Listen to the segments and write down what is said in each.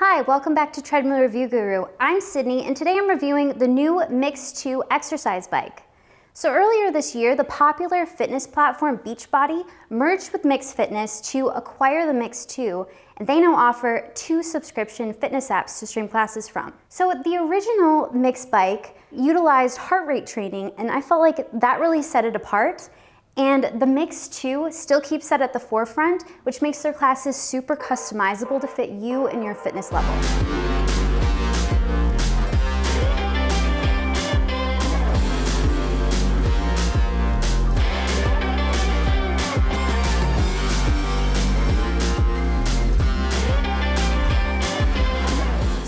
Hi, welcome back to Treadmill Review Guru. I'm Sydney, and today I'm reviewing the new MYX II exercise bike. So earlier this year, the popular fitness platform Beachbody merged with MYXFitness to acquire the MYX II, and they now offer 2 subscription fitness apps to stream classes from. So the original MYX bike utilized heart rate training, and I felt like that really set it apart. And the MYX II still keeps that at the forefront, which makes their classes super customizable to fit you and your fitness level.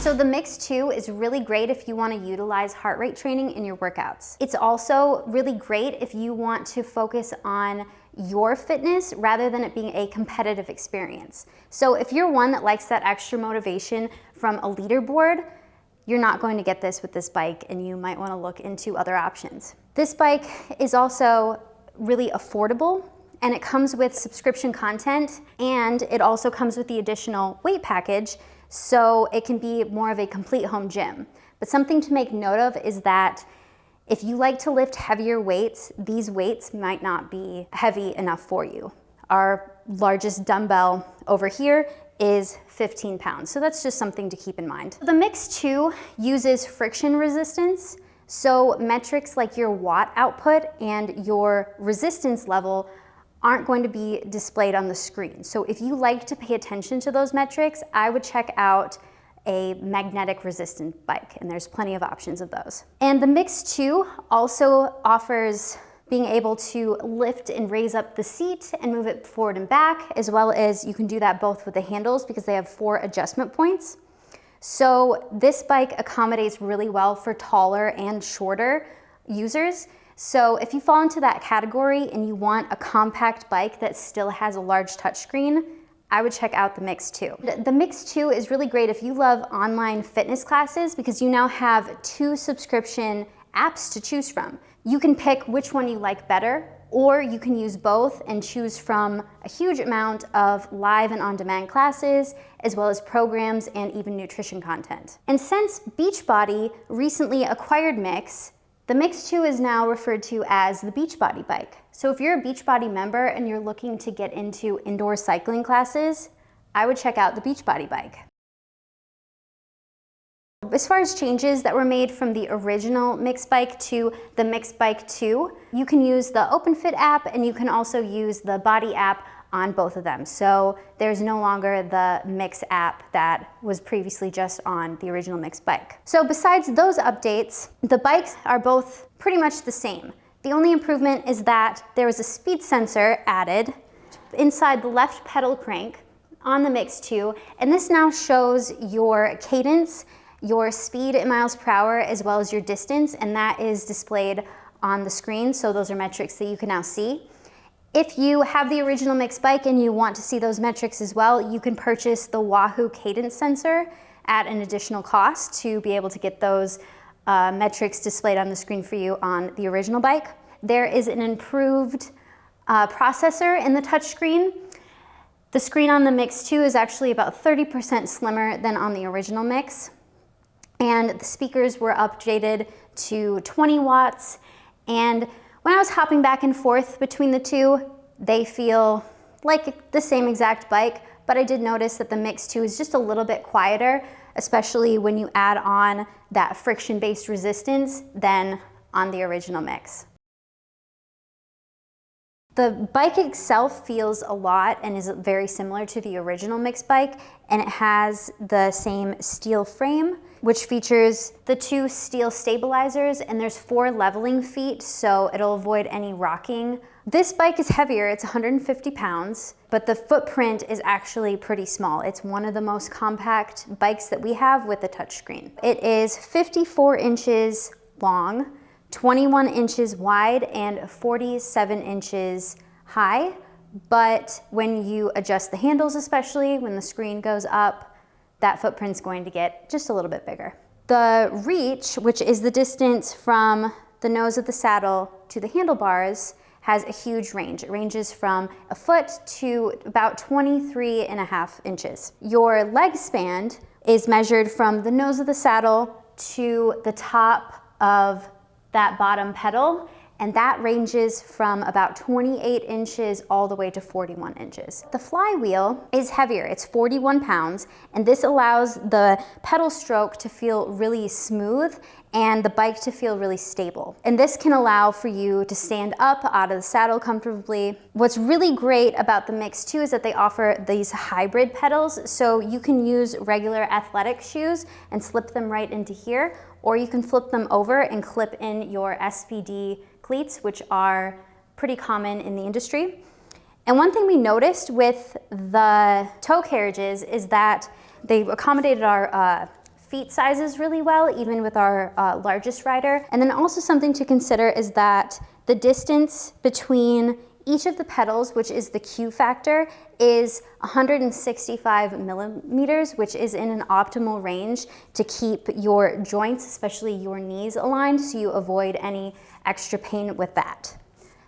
So the MYX II is really great if you want to utilize heart rate training in your workouts. It's also really great if you want to focus on your fitness rather than it being a competitive experience. So if you're one that likes that extra motivation from a leaderboard, you're not going to get this with this bike, and you might want to look into other options. This bike is also really affordable, and it comes with subscription content, and it also comes with the additional weight package, so it can be more of a complete home gym. But something to make note of is that if you like to lift heavier weights, these weights might not be heavy enough for you. Our largest dumbbell over here is 15 pounds, so that's just something to keep in mind. The MYX II uses friction resistance, so metrics like your watt output and your resistance level aren't going to be displayed on the screen. So if you like to pay attention to those metrics, I would check out a magnetic resistant bike, and there's plenty of options of those. And the MYX II also offers being able to lift and raise up the seat and move it forward and back, as well as you can do that both with the handles because they have 4 adjustment points. So this bike accommodates really well for taller and shorter users. So if you fall into that category and you want a compact bike that still has a large touchscreen, I would check out the MYX II. The MYX II is really great if you love online fitness classes because you now have 2 subscription apps to choose from. You can pick which one you like better, or you can use both and choose from a huge amount of live and on-demand classes, as well as programs and even nutrition content. And since Beachbody recently acquired MYX, the MYX II is now referred to as the Beachbody bike. So if you're a Beachbody member and you're looking to get into indoor cycling classes, I would check out the Beachbody bike. As far as changes that were made from the original MYX bike to the MYX Bike 2, you can use the Openfit app, and you can also use the BODi app on both of them. So there's no longer the MYX app that was previously just on the original MYX bike. So besides those updates, the bikes are both pretty much the same. The only improvement is that there was a speed sensor added inside the left pedal crank on the MYX II, and this now shows your cadence, your speed in miles per hour, as well as your distance, and that is displayed on the screen. So those are metrics that you can now see. If you have the original MYX bike and you want to see those metrics as well, you can purchase the Wahoo cadence sensor at an additional cost to be able to get those metrics displayed on the screen for you on the original bike. There is an improved processor in the touchscreen. The screen on the MYX II is actually about 30% slimmer than on the original MYX. And the speakers were updated to 20 watts. And when I was hopping back and forth between the two, they feel like the same exact bike, but I did notice that the MYX II is just a little bit quieter, especially when you add on that friction-based resistance than on the original MYX. The bike itself feels a lot and is very similar to the original MYX bike, and it has the same steel frame, which features the 2 steel stabilizers, and there's 4 leveling feet, so it'll avoid any rocking. This bike is heavier, it's 150 pounds, but the footprint is actually pretty small. It's one of the most compact bikes that we have with a touchscreen. It is 54 inches long, 21 inches wide, and 47 inches high, but when you adjust the handles, especially when the screen goes up, that footprint's going to get just a little bit bigger. The reach, which is the distance from the nose of the saddle to the handlebars, has a huge range. It ranges from a foot to about 23.5 inches. Your leg span, is measured from the nose of the saddle to the top of that bottom pedal, and that ranges from about 28 inches all the way to 41 inches. The flywheel is heavier, it's 41 pounds, and this allows the pedal stroke to feel really smooth and the bike to feel really stable. And this can allow for you to stand up out of the saddle comfortably. What's really great about the MYX II is that they offer these hybrid pedals, so you can use regular athletic shoes and slip them right into here, or you can flip them over and clip in your SPD cleats, which are pretty common in the industry. And one thing we noticed with the toe carriages is that they accommodated our feet sizes really well, even with our largest rider. And then also something to consider is that the distance between each of the pedals, which is the Q factor, is 165 millimeters, which is in an optimal range to keep your joints, especially your knees, aligned, so you avoid any extra pain with that.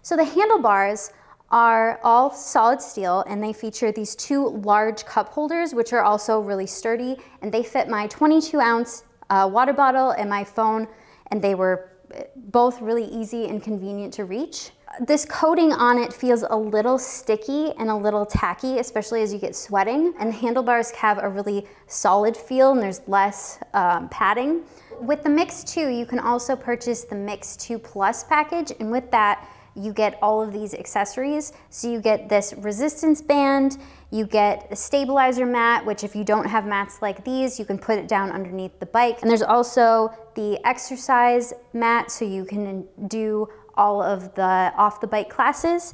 So the handlebars are all solid steel, and they feature these two large cup holders, which are also really sturdy, and they fit my 22-ounce water bottle and my phone, and they were both really easy and convenient to reach. This coating on it feels a little sticky and a little tacky, especially as you get sweating, and the handlebars have a really solid feel and there's less padding. With the MYX II, you can also purchase the MYX II Plus package, and with that, you get all of these accessories. So you get this resistance band, you get a stabilizer mat, which if you don't have mats like these, you can put it down underneath the bike. And there's also the exercise mat, so you can do all of the off the bike classes,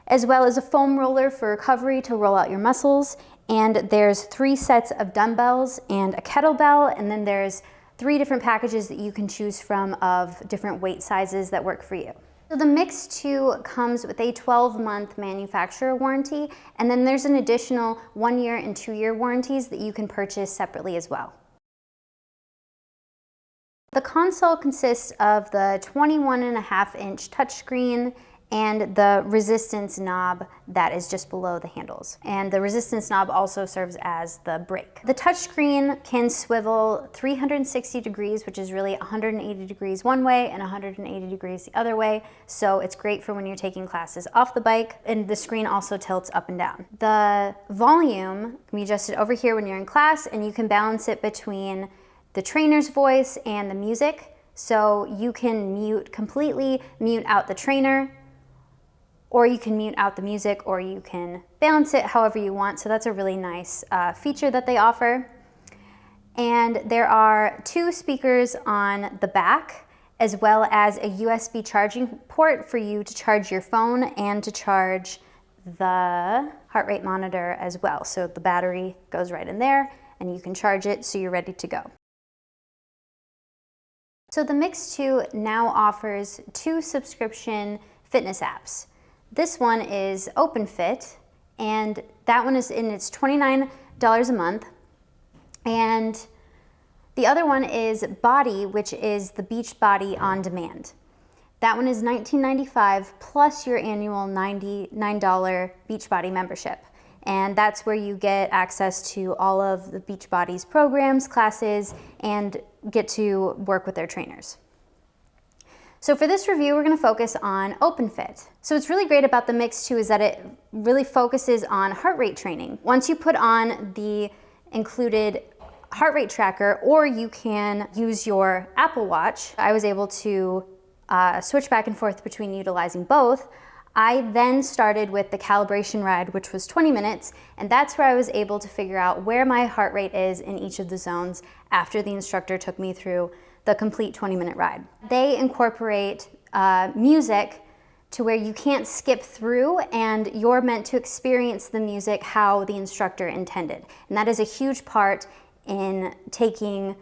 as well as a foam roller for recovery to roll out your muscles. And there's 3 sets of dumbbells and a kettlebell, and then there's 3 different packages that you can choose from of different weight sizes that work for you. So the MYX II comes with a 12-month manufacturer warranty, and then there's an additional 1-year and 2-year warranties that you can purchase separately as well. The console consists of the 21.5-inch touchscreen and the resistance knob that is just below the handles. And the resistance knob also serves as the brake. The touchscreen can swivel 360 degrees, which is really 180 degrees one way and 180 degrees the other way. So it's great for when you're taking classes off the bike, and the screen also tilts up and down. The volume can be adjusted over here when you're in class, and you can balance it between the trainer's voice and the music. So you can completely mute out the trainer, or you can mute out the music, or you can balance it however you want. So that's a really nice feature that they offer. And there are 2 speakers on the back, as well as a USB charging port for you to charge your phone and to charge the heart rate monitor as well. So the battery goes right in there, and you can charge it so you're ready to go. So the MYX II now offers 2 subscription fitness apps. This one is Openfit, and that one is it's $29 a month. And the other one is BODi, which is the Beachbody on demand. That one is $19.95 plus your annual $99 Beachbody membership. And that's where you get access to all of the Beachbody's programs, classes, and get to work with their trainers. So for this review, we're going to focus on Openfit. So what's really great about the MYX II is that it really focuses on heart rate training. Once you put on the included heart rate tracker, or you can use your Apple Watch, I was able to switch back and forth between utilizing both. I then started with the calibration ride, which was 20 minutes, and that's where I was able to figure out where my heart rate is in each of the zones after the instructor took me through the complete 20-minute ride. They incorporate music to where you can't skip through, and you're meant to experience the music how the instructor intended. And that is a huge part in taking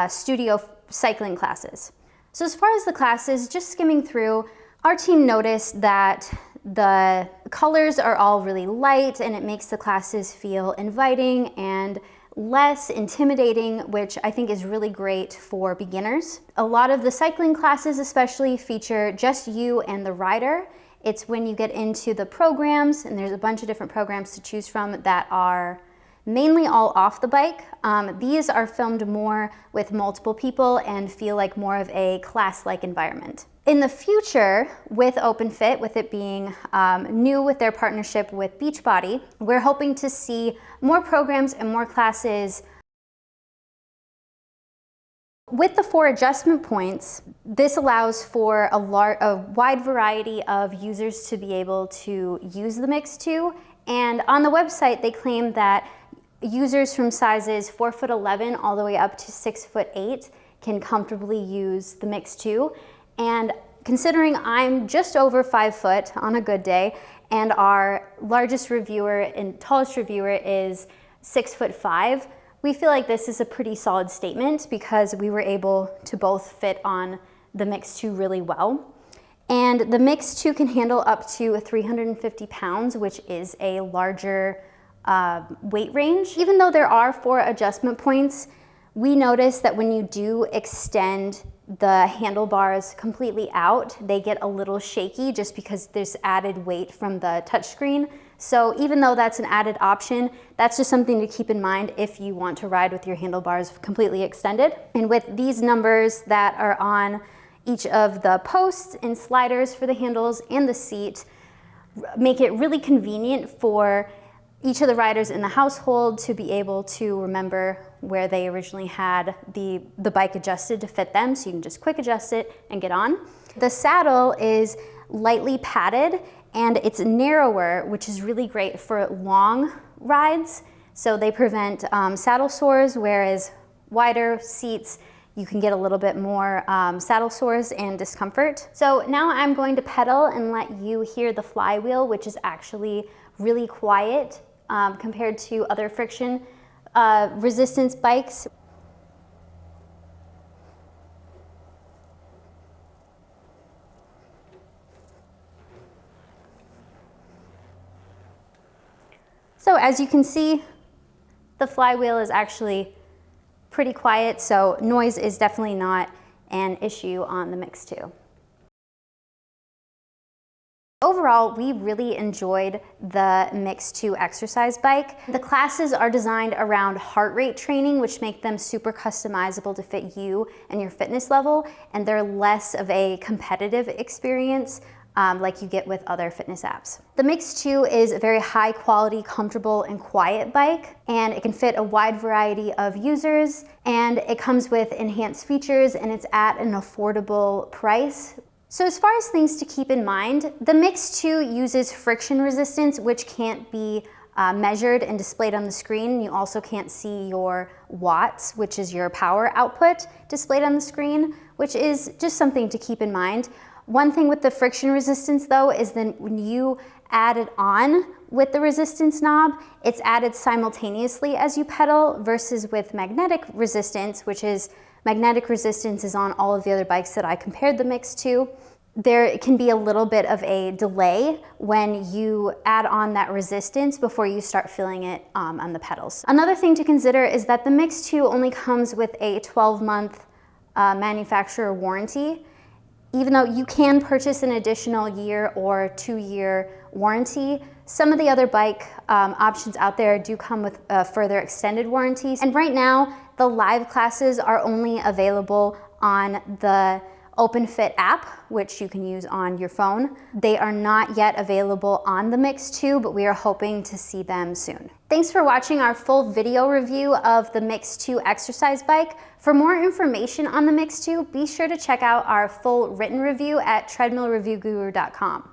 studio cycling classes. So as far as the classes, just skimming through, our team noticed that the colors are all really light, and it makes the classes feel inviting and less intimidating, which I think is really great for beginners. A lot of the cycling classes especially feature just you and the rider. It's when you get into the programs, and there's a bunch of different programs to choose from that are mainly all off the bike. These are filmed more with multiple people and feel like more of a class-like environment. In the future, with Openfit, with it being new with their partnership with Beachbody, we're hoping to see more programs and more classes. With the 4 adjustment points, this allows for a wide variety of users to be able to use the MYX II. And on the website, they claim that users from sizes 4'11" all the way up to 6'8" can comfortably use the MYX II. And considering I'm just over 5 foot on a good day, and our largest reviewer and tallest reviewer is 6'5", we feel like this is a pretty solid statement because we were able to both fit on the MYX II really well. And the MYX II can handle up to 350 pounds, which is a larger weight range. Even though there are 4 adjustment points, we notice that when you do extend the handlebars completely out, they get a little shaky just because there's added weight from the touchscreen. So even though that's an added option, that's just something to keep in mind if you want to ride with your handlebars completely extended. And with these numbers that are on each of the posts and sliders for the handles and the seat, make it really convenient for each of the riders in the household to be able to remember where they originally had the bike adjusted to fit them, so you can just quick adjust it and get on. The saddle is lightly padded and it's narrower, which is really great for long rides. So they prevent saddle sores, whereas wider seats, you can get a little bit more saddle sores and discomfort. So now I'm going to pedal and let you hear the flywheel, which is actually really quiet compared to other friction resistance bikes. So as you can see, the flywheel is actually pretty quiet, so noise is definitely not an issue on the MYX II. Overall, we really enjoyed the MYX II exercise bike. The classes are designed around heart rate training, which make them super customizable to fit you and your fitness level, and they're less of a competitive experience like you get with other fitness apps. The MYX II is a very high quality, comfortable, and quiet bike, and it can fit a wide variety of users, and it comes with enhanced features, and it's at an affordable price. So as far as things to keep in mind, the MYX II uses friction resistance, which can't be measured and displayed on the screen. You also can't see your watts, which is your power output, displayed on the screen, which is just something to keep in mind. One thing with the friction resistance though is then when you add it on with the resistance knob, it's added simultaneously as you pedal versus with magnetic resistance, which is magnetic resistance is on all of the other bikes that I compared the MYX II. There can be a little bit of a delay when you add on that resistance before you start feeling it on the pedals. Another thing to consider is that the MYX II only comes with a 12-month manufacturer warranty. Even though you can purchase an additional year or 2-year warranty, some of the other bike options out there do come with further extended warranties. And right now, the live classes are only available on the Openfit app, which you can use on your phone. They are not yet available on the MYX II, but we are hoping to see them soon. Thanks for watching our full video review of the MYX II exercise bike. For more information on the MYX II, be sure to check out our full written review at treadmillreviewguru.com.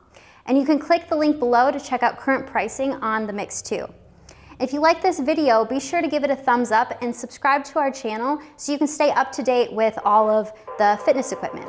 And you can click the link below to check out current pricing on the MYX II. If you like this video, be sure to give it a thumbs up and subscribe to our channel so you can stay up to date with all of the fitness equipment.